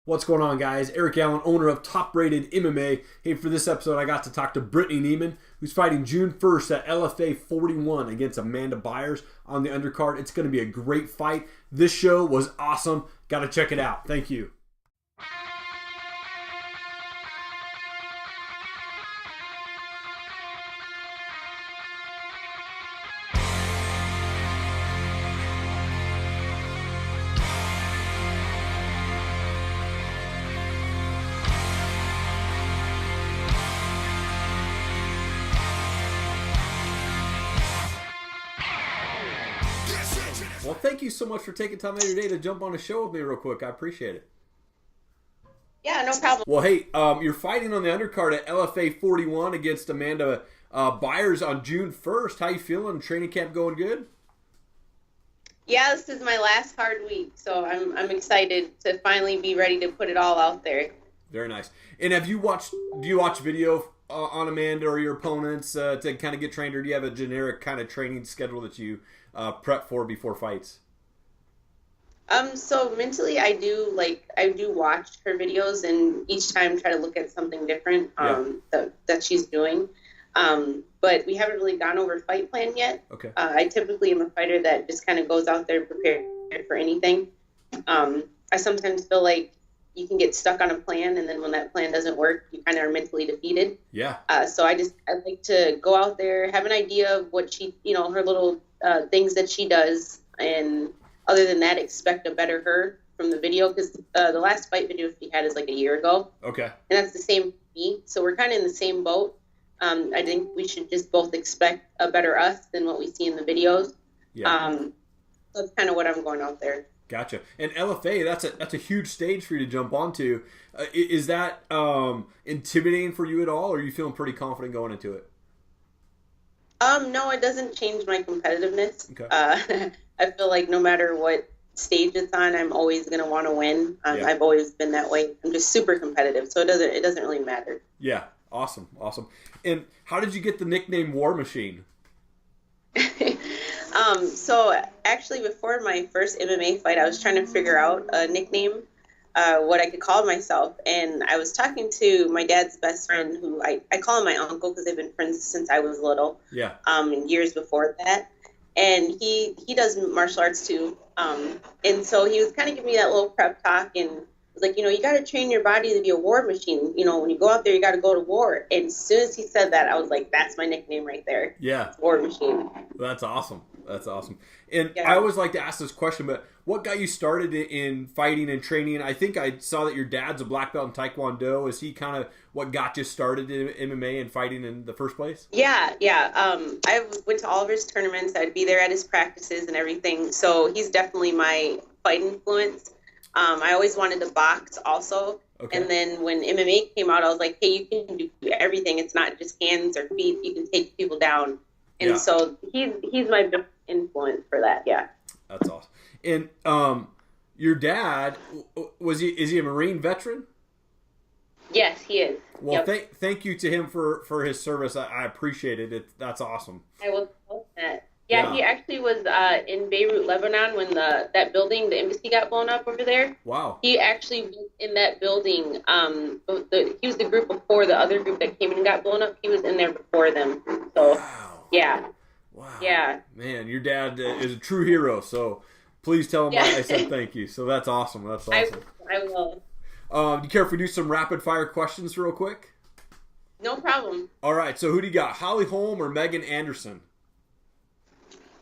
What's going on, guys? Eric Allen, owner of Top Rated MMA. Hey, for this episode, I got to talk to Brittany Nieman, who's fighting June 1st at LFA 41 against Amanda Byers on the undercard. It's going to be a great fight. This show was awesome. Got to check it out. Thank you. Well, thank you so much for taking time out of your day to jump on a show with me real quick. I appreciate it. Yeah, no problem. Well, hey, you're fighting on the undercard at LFA 41 against Amanda Byers on June 1st. How you feeling? Training camp going good? Yeah, this is my last hard week, so I'm excited to finally be ready to put it all out there. Very nice. And do you watch video on Amanda or your opponents to kind of get trained, or do you have a generic kind of training schedule that you prep for before fights? So mentally, I do watch her videos and each time try to look at something different that she's doing. But we haven't really gone over fight plan yet. Okay. I typically am a fighter that just kind of goes out there prepared for anything. I sometimes feel like you can get stuck on a plan, and then when that plan doesn't work, you kind of are mentally defeated. Yeah. So I like to go out there, have an idea of what she, her little things that she does, and other than that, expect a better her from the video, because the last fight video she had is like a year ago. Okay. And that's the same for me. So we're kind of in the same boat. I think we should just both expect a better us than what we see in the videos. Yeah. So that's kind of what I'm going out there. Gotcha. And LFA, that's a huge stage for you to jump onto. Is that intimidating for you at all, or are you feeling pretty confident going into it? No, it doesn't change my competitiveness. Okay. I feel like no matter what stage it's on, I'm always going to want to win. I've always been that way. I'm just super competitive, so it doesn't really matter. Yeah. Awesome. And how did you get the nickname War Machine? So actually before my first MMA fight, I was trying to figure out a nickname, what I could call myself. And I was talking to my dad's best friend, who I call him my uncle because they've been friends since I was little. Yeah. And years before that. And he does martial arts too. And so he was kind of giving me that little prep talk and was like, you got to train your body to be a war machine. When you go out there, you got to go to war. And as soon as he said that, I was like, that's my nickname right there. Yeah. War machine. That's awesome. And I always like to ask this question, but what got you started in fighting and training? I think I saw that your dad's a black belt in Taekwondo. Is he kind of what got you started in MMA and fighting in the first place? Yeah. I went to all of his tournaments. I'd be there at his practices and everything. So he's definitely my fight influence. I always wanted to box also. Okay. And then when MMA came out, I was like, hey, you can do everything. It's not just hands or feet. You can take people down. And so he's my big influence for that. Yeah. That's awesome. And your dad, is he a Marine veteran? Yes, he is. Well, thank you to him for his service. I appreciate it. That's awesome. I will post that. Yeah, he actually was in Beirut, Lebanon, when that building, the embassy, got blown up over there. Wow. He actually was in that building. He was the group before the other group that came in and got blown up. He was in there before them. So, wow. Yeah. Wow. Yeah. Man, your dad is a true hero. So please tell him I said thank you. So that's awesome. I will. Do you care if we do some rapid fire questions real quick? No problem. All right. So who do you got? Holly Holm or Megan Anderson?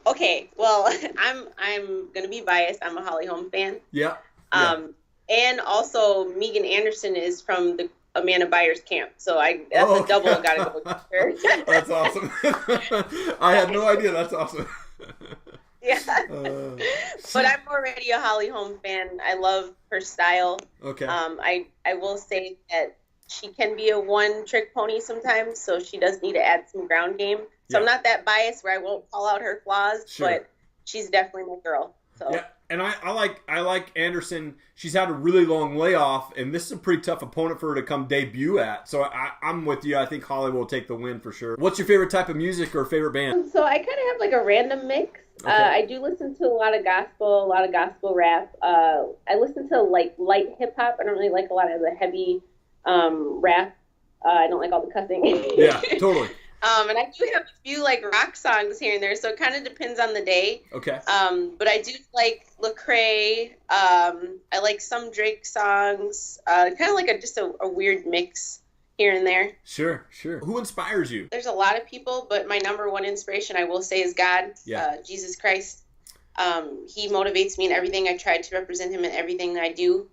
Okay. Well, I'm gonna be biased. I'm a Holly Holm fan. Yeah. And also Megan Anderson is from the Amanda Byers camp, so that's a double. I gotta go with her. That's awesome. I had no idea. That's awesome. Yeah. But I'm already a Holly Holm fan. I love her style. Okay. I will say that she can be a one-trick pony sometimes, so she does need to add some ground game. So I'm not that biased where I won't call out her flaws, but she's definitely my girl. So. Yeah, and I like Anderson. She's had a really long layoff, and this is a pretty tough opponent for her to come debut at. So I'm with you. I think Holly will take the win for sure. What's your favorite type of music or favorite band? So I kind of have like a random mix. Okay. I do listen to a lot of gospel rap. I listen to like light hip hop. I don't really like a lot of the heavy rap. I don't like all the cussing. Yeah, totally. And I do have a few like rock songs here and there, so it kind of depends on the day. Okay. But I do like Lecrae. I like some Drake songs. Kind of like just a weird mix here and there. Sure. Who inspires you? There's a lot of people, but my number one inspiration, I will say, is God. Yeah. Jesus Christ. He motivates me in everything. I try to represent him in everything I do.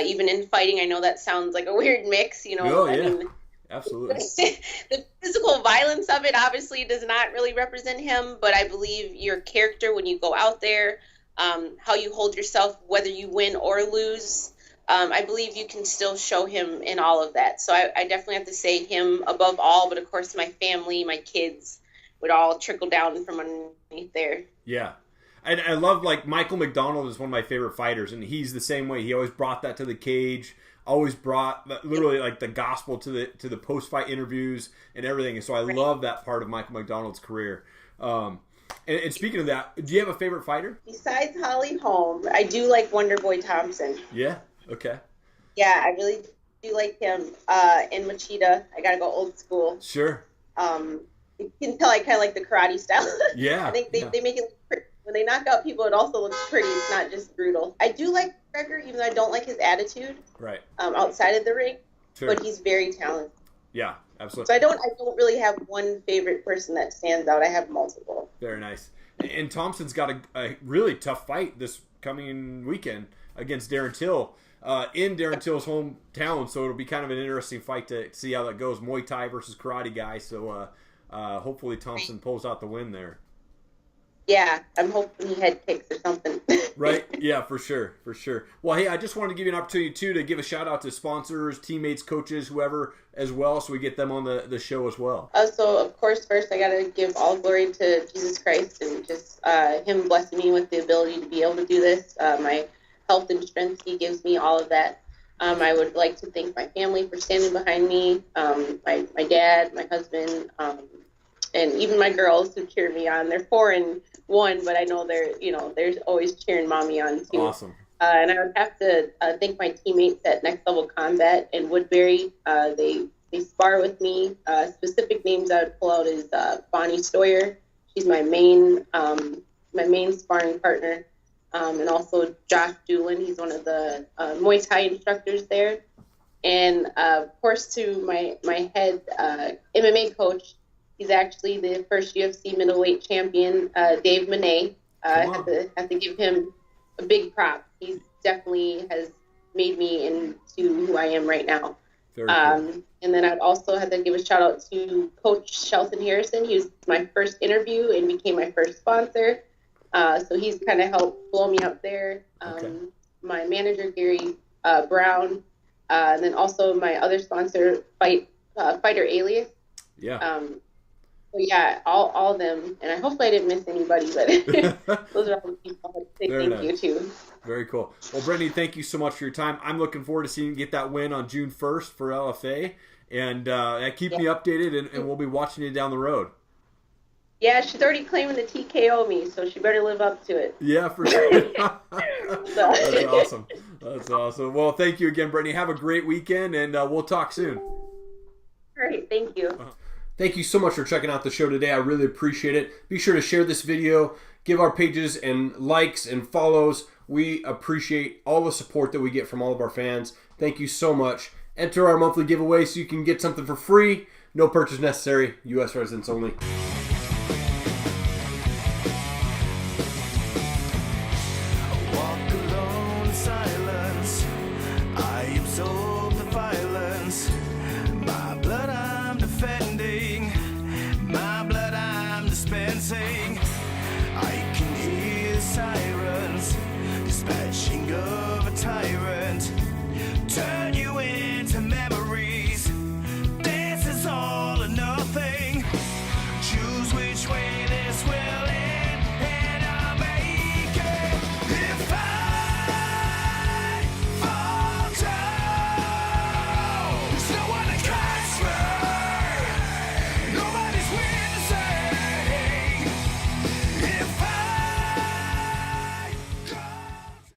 Even in fighting, I know that sounds like a weird mix, you know. Oh, yeah. I mean, absolutely. The physical violence of it obviously does not really represent him, but I believe your character when you go out there, how you hold yourself, whether you win or lose, I believe you can still show him in all of that. So I definitely have to say him above all, but of course my family, my kids would all trickle down from underneath there. Yeah. And I love, like, Michael McDonald is one of my favorite fighters, and he's the same way. He always brought that to the cage. Always brought literally like the gospel to the post-fight interviews and everything. And so I love that part of Michael McDonald's career. And speaking of that, do you have a favorite fighter? Besides Holly Holm, I do like Wonder Boy Thompson. Yeah? Okay. Yeah, I really do like him. And Machida, I gotta go old school. Sure. You can tell I kind of like the karate style. Yeah. I think they make it look pretty. When they knock out people, it also looks pretty. It's not just brutal. I do like McGregor, even though I don't like his attitude. Right. Outside of the ring, sure. But he's very talented. Yeah, absolutely. So I don't really have one favorite person that stands out. I have multiple. Very nice. And Thompson's got a really tough fight this coming weekend against Darren Till in Darren Till's hometown. So it'll be kind of an interesting fight to see how that goes. Muay Thai versus karate guy. So hopefully Thompson pulls out the win there. Yeah, I'm hoping he head kicks or something. Right? Yeah, for sure. Well, hey, I just wanted to give you an opportunity, too, to give a shout-out to sponsors, teammates, coaches, whoever, as well, so we get them on the show as well. So, of course, first I got to give all glory to Jesus Christ and just him blessing me with the ability to be able to do this. My health and strength, he gives me all of that. I would like to thank my family for standing behind me, my dad, my husband, and even my girls who cheer me on. They're 4-1, but I know they're always cheering mommy on too. Awesome. And I would have to thank my teammates at Next Level Combat in Woodbury. They spar with me. Specific names I would pull out is Bonnie Stoyer. She's my main sparring partner. And also Josh Doolin. He's one of the Muay Thai instructors there. And of course to my head MMA coach. He's actually the first UFC middleweight champion, Dave Monet. I have to give him a big prop. He definitely has made me into who I am right now. Very cool. And then I'd also have to give a shout out to Coach Shelton Harrison. He was my first interview and became my first sponsor. So he's kind of helped blow me up there. My manager, Gary Brown, and then also my other sponsor, Fighter Alias. Yeah. So yeah, all of them, and hopefully I didn't miss anybody, but those are all the people I would say thank you to. Very cool. Well, Brittany, thank you so much for your time. I'm looking forward to seeing you get that win on June 1st for LFA, and keep me updated, and we'll be watching you down the road. Yeah, she's already claiming to TKO me, so she better live up to it. Yeah, for sure. That's awesome. That's awesome. Well, thank you again, Brittany. Have a great weekend, and we'll talk soon. All right, thank you. Thank you so much for checking out the show today. I really appreciate it. Be sure to share this video, give our pages and likes and follows. We appreciate all the support that we get from all of our fans. Thank you so much. Enter our monthly giveaway so you can get something for free. No purchase necessary. U.S. residents only. Walk alone in silence. I am so